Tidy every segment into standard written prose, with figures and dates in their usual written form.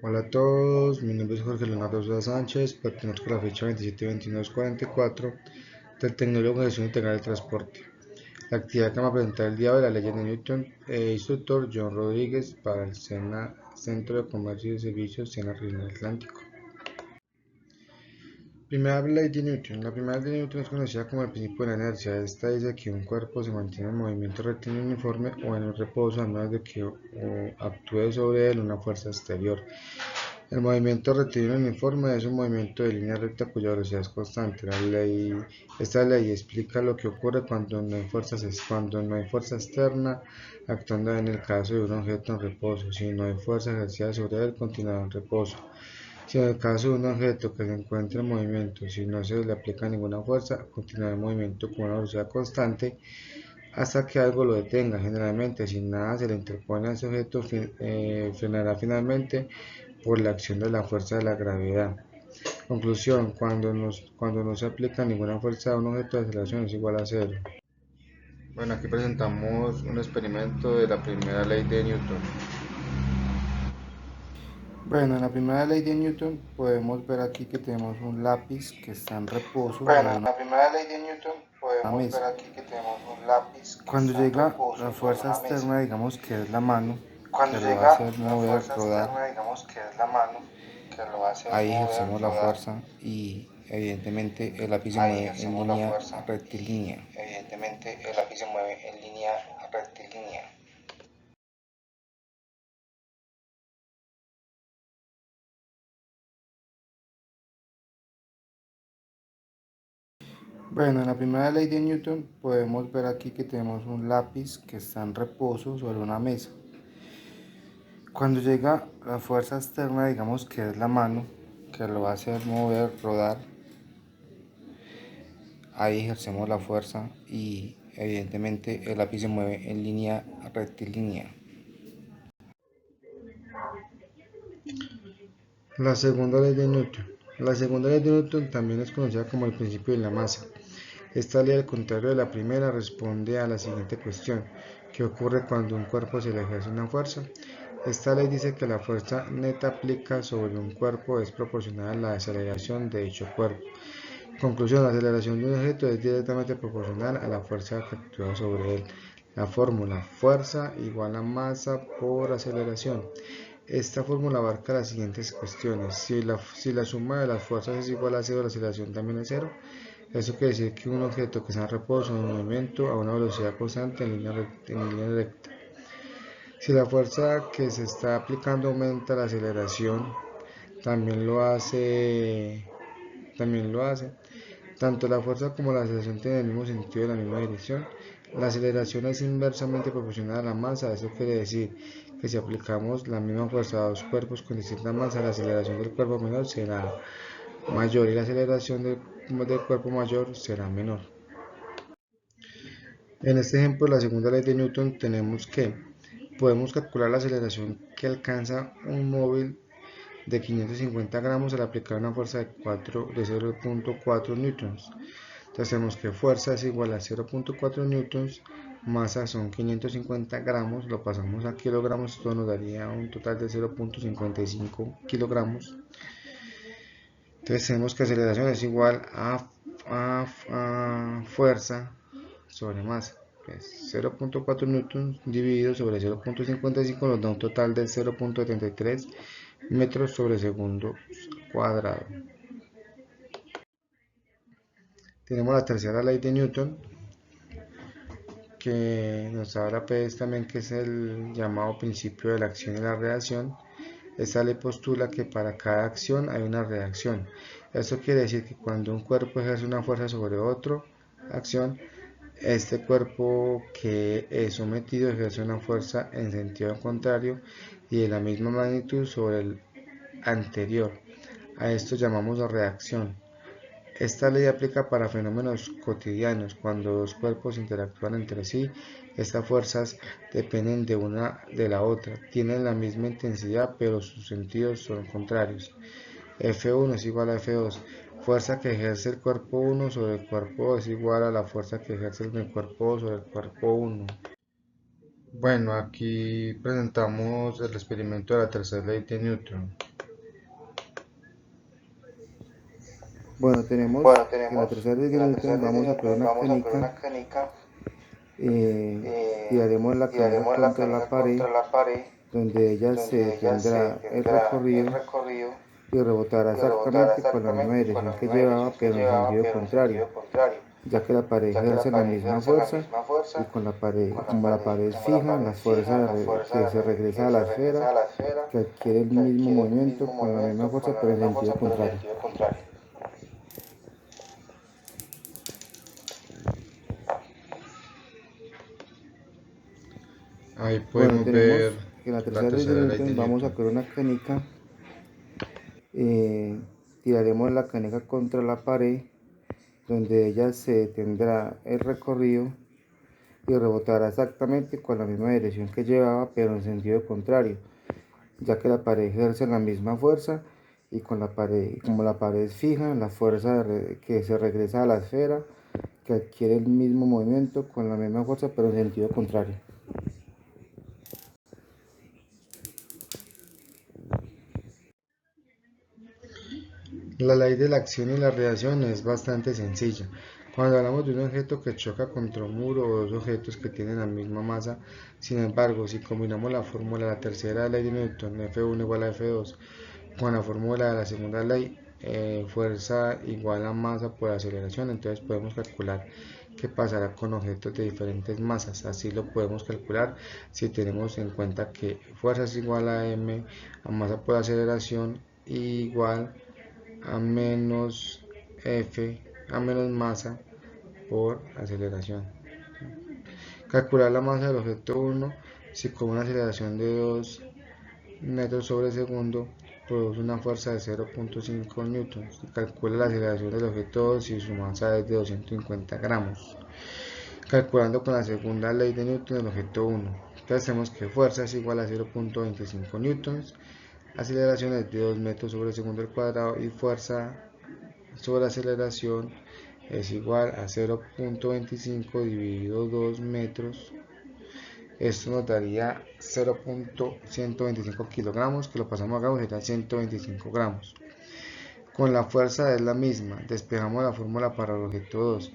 Hola a todos, mi nombre es Jorge Leonardo Sosa Sánchez, pertenezco a la fecha 27-22-44 del Tecnólogo de Gestión Integral del Transporte. La actividad que me va a presentar el día de hoy, la ley de Newton, instructor John Rodríguez para el SENA, Centro de Comercio y Servicios, SENA Regional Atlántico. Primera ley de Newton. La primera ley de Newton es conocida como el principio de la inercia. Esta dice que un cuerpo se mantiene en movimiento rectilíneo uniforme o en un reposo a menos de que actúe sobre él una fuerza exterior. El movimiento rectilíneo uniforme es un movimiento de línea recta cuya velocidad es constante. Esta ley explica lo que ocurre cuando no hay fuerza externa actuando en el caso de un objeto en reposo. Si no hay fuerza ejercida sobre él, continuará en reposo. Si en el caso de un objeto que se encuentra en movimiento, si no se le aplica ninguna fuerza, continuará en movimiento con una velocidad constante hasta que algo lo detenga. Generalmente, si nada se le interpone a ese objeto, frenará finalmente por la acción de la fuerza de la gravedad. Conclusión: cuando no se aplica ninguna fuerza a un objeto, la aceleración es igual a cero. Bueno, aquí presentamos un experimento de la primera ley de Newton. Bueno, en la primera ley de Newton podemos ver aquí que tenemos un lápiz que está en reposo sobre una mesa. Cuando llega la fuerza externa, digamos que es la mano, que lo va a hacer mover, rodar, ahí ejercemos la fuerza y evidentemente el lápiz se mueve en línea rectilínea. Bueno, en la primera ley de Newton podemos ver aquí que tenemos un lápiz que está en reposo sobre una mesa. Cuando llega la fuerza externa, digamos que es la mano, que lo va a hacer mover, rodar, ahí ejercemos la fuerza y evidentemente el lápiz se mueve en línea rectilínea. La segunda ley de Newton. La segunda ley de Newton también es conocida como el principio de la masa. Esta ley, al contrario de la primera, responde a la siguiente cuestión: ¿qué ocurre cuando un cuerpo se le ejerce una fuerza? Esta ley dice que la fuerza neta aplicada sobre un cuerpo es proporcional a la aceleración de dicho cuerpo. Conclusión: la aceleración de un objeto es directamente proporcional a la fuerza que actúa sobre él. La fórmula: fuerza igual a masa por aceleración. Esta fórmula abarca las siguientes cuestiones: si la suma de las fuerzas es igual a cero, la aceleración también es cero. Eso quiere decir que un objeto que está en reposo en movimiento a una velocidad constante en línea recta. Si la fuerza que se está aplicando aumenta, la aceleración también lo hace. Tanto la fuerza como la aceleración tienen el mismo sentido y la misma dirección. La aceleración es inversamente proporcional a la masa. Eso quiere decir que si aplicamos la misma fuerza a dos cuerpos con distinta masa, la aceleración del cuerpo menor será mayor y la aceleración del cuerpo mayor será menor. En este ejemplo, la segunda ley de Newton, tenemos que podemos calcular la aceleración que alcanza un móvil de 550 gramos al aplicar una fuerza de 0.4 newtons. Entonces tenemos que fuerza es igual a 0.4 newtons, masa son 550 gramos, lo pasamos a kilogramos, esto nos daría un total de 0.55 kilogramos. Entonces tenemos que aceleración es igual a fuerza sobre masa. 0.4 newtons dividido sobre 0.55 nos da un total de 0.73 metros sobre segundo cuadrado. Tenemos la tercera ley de Newton, que nos habla pues también que es el llamado principio de la acción y la reacción. Esta ley postula que para cada acción hay una reacción. Esto quiere decir que cuando un cuerpo ejerce una fuerza sobre otra acción, este cuerpo que es sometido ejerce una fuerza en sentido contrario y de la misma magnitud sobre el anterior. A esto llamamos reacción. Esta ley aplica para fenómenos cotidianos. Cuando dos cuerpos interactúan entre sí, estas fuerzas dependen de una de la otra. Tienen la misma intensidad, pero sus sentidos son contrarios. F1 es igual a F2. Fuerza que ejerce el cuerpo 1 sobre el cuerpo 2 es igual a la fuerza que ejerce el cuerpo 2 sobre el cuerpo 1. Bueno, aquí presentamos el experimento de la tercera ley de Newton. Bueno, tenemos Bueno, que la tenemos tercera ley que de la Newton tercera ley de vamos a poner Newton, una vamos a poner canica, una canica, tiraremos la canica tiraremos la contra la canica pared, contra la pared, donde ella se donde ella se detendrá el tendrá el recorrido recorrido y rebotará y rebotará exactamente con la misma exactamente con la dirección que misma dirección llevaba, que pero en llevaba, sentido pero en contrario, sentido contrario, ya que la pared ya que la ejerce la pared misma ejerce la fuerza misma y fuerza con la y pared, con la como la pared, pared es como la fija, pared la es fija, fuerza la fuerza que se regresa que a la se regresa esfera, a la esfera, que adquiere el que mismo adquiere el movimiento mismo con la misma movimiento fuerza, con la pero en misma sentido fuerza, pero en contrario. sentido contrario. Ahí Bueno, podemos ver tenemos que la la tercera ley de tercera ley de Newton, vamos a Newton. coger una canica, tiraremos la canica contra la pared, donde ella se detendrá el recorrido y rebotará exactamente con la misma dirección que llevaba, pero en sentido contrario, ya que la pared ejerce la misma fuerza y con la pared, como la pared es fija, la fuerza que se regresa a la esfera, que adquiere el mismo movimiento con la misma fuerza, pero en sentido contrario. La ley de la acción y la reacción es bastante sencilla. Cuando hablamos de un objeto que choca contra un muro o dos objetos que tienen la misma masa, sin embargo, si combinamos la fórmula de la tercera ley de Newton, F1 igual a F2, con la fórmula de la segunda ley, fuerza igual a masa por aceleración, entonces podemos calcular qué pasará con objetos de diferentes masas. Así lo podemos calcular si tenemos en cuenta que fuerza es igual a m a masa por aceleración igual a menos F, a menos masa por aceleración. Calcular la masa del objeto 1 si con una aceleración de 2 metros sobre segundo produce una fuerza de 0.5 newtons. Calcula la aceleración del objeto 2 si su masa es de 250 gramos. Calculando con la segunda ley de Newton el objeto 1. Entonces tenemos que fuerza es igual a 0.25 newtons, aceleración es de 2 metros sobre segundo al cuadrado y fuerza sobre aceleración es igual a 0.25 dividido 2 metros. Esto nos daría 0.125 kilogramos, que lo pasamos a gramos, sería 125 gramos. Con la fuerza es la misma, despejamos la fórmula para el objeto 2.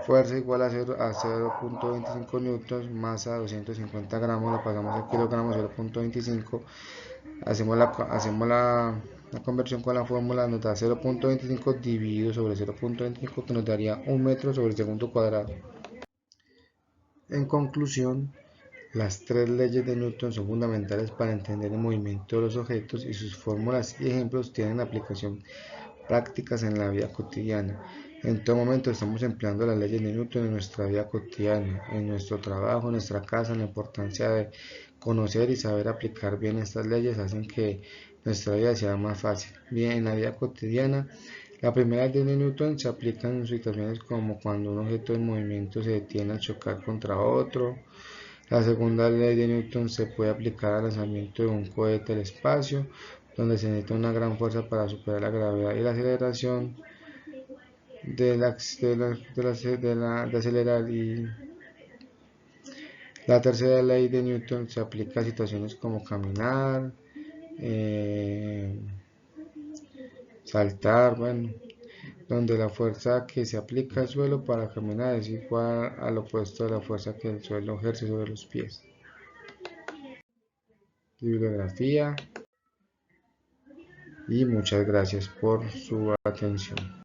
Fuerza igual a 0.25 newtons, masa 250 gramos, lo pasamos a kilogramos, 0.25. Hacemos la conversión con la fórmula, nos da 0.25 dividido sobre 0.25, que nos daría 1 metro sobre el segundo cuadrado. En conclusión, las tres leyes de Newton son fundamentales para entender el movimiento de los objetos y sus fórmulas y ejemplos tienen aplicación prácticas en la vida cotidiana. En todo momento estamos empleando las leyes de Newton en nuestra vida cotidiana, en nuestro trabajo, en nuestra casa. La importancia de conocer y saber aplicar bien estas leyes hacen que nuestra vida sea más fácil. Bien, en la vida cotidiana, la primera ley de Newton se aplica en situaciones como cuando un objeto en movimiento se detiene al chocar contra otro. La segunda ley de Newton se puede aplicar al lanzamiento de un cohete al espacio, donde se necesita una gran fuerza para superar la gravedad y la aceleración de acelerar. Y la tercera ley de Newton se aplica a situaciones como caminar, eh, saltar, bueno, donde la fuerza que se aplica al suelo para caminar es igual al opuesto de la fuerza que el suelo ejerce sobre los pies. Bibliografía. Y muchas gracias por su atención.